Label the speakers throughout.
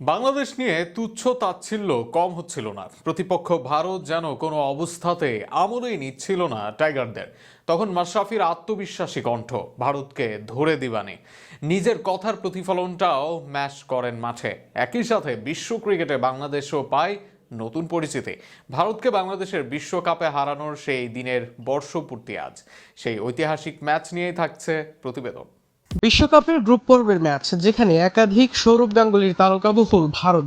Speaker 1: বাংলাদেশ নিয়ে তুচ্ছ তাচ্ছিল্য কম হচ্ছিল না। প্রতিপক্ষ ভারত যেন কোনো অবস্থাতে আমলেই নিচ্ছিল না টাইগারদের। তখন মাশরাফির আত্মবিশ্বাসী কণ্ঠ ভারতকে ধরে দিবানি, নিজের কথার প্রতিফলনটাও ম্যাচ করেন মাঠে। একই সাথে বিশ্ব ক্রিকেটে বাংলাদেশও পায় নতুন পরিচিতি। ভারতকে বাংলাদেশের বিশ্বকাপে হারানোর সেই দিনের বর্ষপূর্তি আজ। সেই ঐতিহাসিক ম্যাচ নিয়েই থাকছে প্রতিবেদন।
Speaker 2: বিশ্বকাপের গ্রুপ পর্বের ম্যাচ, যেখানে একাধিক সৌরভ গাঙ্গুলির তারকাবহুল ভারত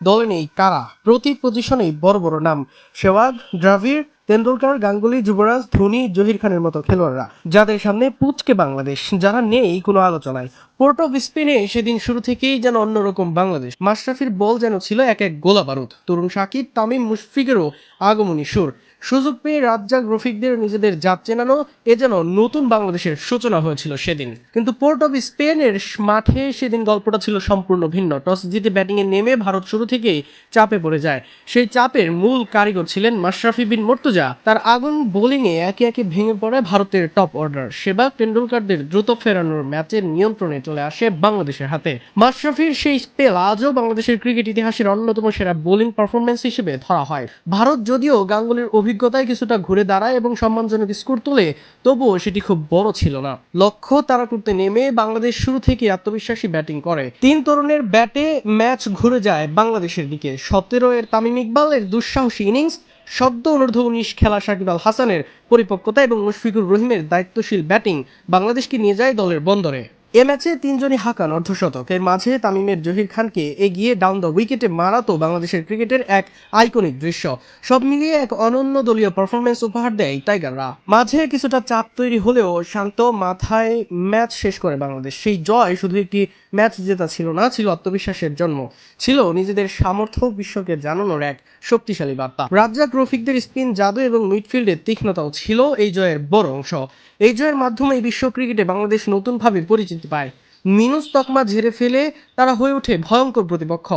Speaker 2: দলে নেই কারা। প্রতি পজিশনেই বড় বড় নাম: সেহওয়াগ, দ্রাবিড়, তেন্ডুলকার, গাঙ্গুলি, যুবরাজ, ধোনি, জহির খানের মতো খেলোয়াড়রা, যাদের সামনে পুচকে বাংলাদেশ, যারা নেই কোনো আলোচনায়। পোর্ট অফ স্পেনে সেদিন শুরু থেকেই যেন অন্যরকম বাংলাদেশ। মাশরাফির বল যেন ছিল এক এক গোলা বারুদ। তরুণ সাকিব, তামিম, মুশফিকেরও আগমনী সুর। সুযোগ পেয়ে রাজ্জাক, রফিকদের নিজেদের জাত চেনানো, এ যেন নতুন বাংলাদেশের সূচনা হয়েছিল সেদিন। কিন্তু পোর্ট অফ স্পেনের মাঠে সেদিন গল্পটা ছিল সম্পূর্ণ ভিন্ন। টস জিতে ব্যাটিংয়ে নেমে ভারত শুরু থেকেই চাপে পড়ে যায়। সেই চাপের মূল কারিগর ছিলেন মাশরাফি বিন মুর্তজা। তার আগুন বোলিংয়ে একে একে ভেঙে পড়ে ভারতের টপ অর্ডার। সেবার টেন্ডুলকারদের দ্রুত ফেরানোর ম্যাচের নিয়ন্ত্রণে চলে আসে বাংলাদেশের হাতে। মাশরাফির সেই স্পেল আজও বাংলাদেশের ক্রিকেট ইতিহাসের অন্যতম সেরা বোলিং পারফরম্যান্স হিসেবে ধরা হয়। ভারত যদিও গাঙ্গুলির অভিজ্ঞতায় কিছুটা ঘুরে দাঁড়ায় এবং সম্মানজনক স্কোর তোলে, তবুও সেটি খুব বড় ছিল না। লক্ষ্য তাড়া করতে নেমে বাংলাদেশ শুরু থেকে আত্মবিশ্বাসী ব্যাটিং করে। তিন তরুণের ব্যাটে ম্যাচ ঘুরে যায় বাংলাদেশের দিকে। 17 এর তামিম ইকবালের দুঃসাহসী ইনিংস, সদ্য অনূর্ধ্ব-19 খেলা সাকিব আল হাসানের পরিপক্কতা এবং মুশফিকুর রহিমের দায়িত্বশীল ব্যাটিং বাংলাদেশকে নিয়ে যায় দলের বন্দরে। এ ম্যাচে তিনজনই হাঁকান অর্ধশতক। এর মাঝে তামিমের জহির খানকে এগিয়ে ডাউন দ্য উইকেটে মারা তো বাংলাদেশের ক্রিকেটের এক আইকনিক দৃশ্য। সব মিলিয়ে এক অনন্য দলীয় পারফরম্যান্স উপহার দেয় টাইগাররা। মাঝে কিছুটা চাপ তৈরি হলেও শান্ত মাথায় ম্যাচ শেষ করে বাংলাদেশ। সেই জয় শুধু একটি ম্যাচ জেতা ছিল না, ছিল আত্মবিশ্বাসের জন্ম, ছিল নিজেদের সামর্থ্য বিশ্বকে জানানোর এক শক্তিশালী বার্তা। রাজ্জাক, রফিকদের স্পিন জাদু এবং মিডফিল্ডের তীক্ষ্ণতাও ছিল এই জয়ের বড় অংশ। এই জয়ের মাধ্যমে বিশ্ব ক্রিকেটে বাংলাদেশ নতুনভাবে পরিচিতি পায়। মিনুস তকমা ঝেড়ে ফেলে তারা হয়ে ওঠে ভয়ঙ্কর প্রতিপক্ষ।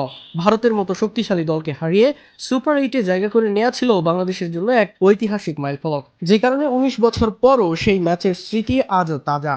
Speaker 2: ভারতের মতো শক্তিশালী দলকে হারিয়ে সুপার 8-এ জায়গা করে নেওয়া ছিল বাংলাদেশের জন্য এক ঐতিহাসিক মাইলফলক, যে কারণে 19 বছর পরও সেই ম্যাচের স্মৃতি আজও তাজা।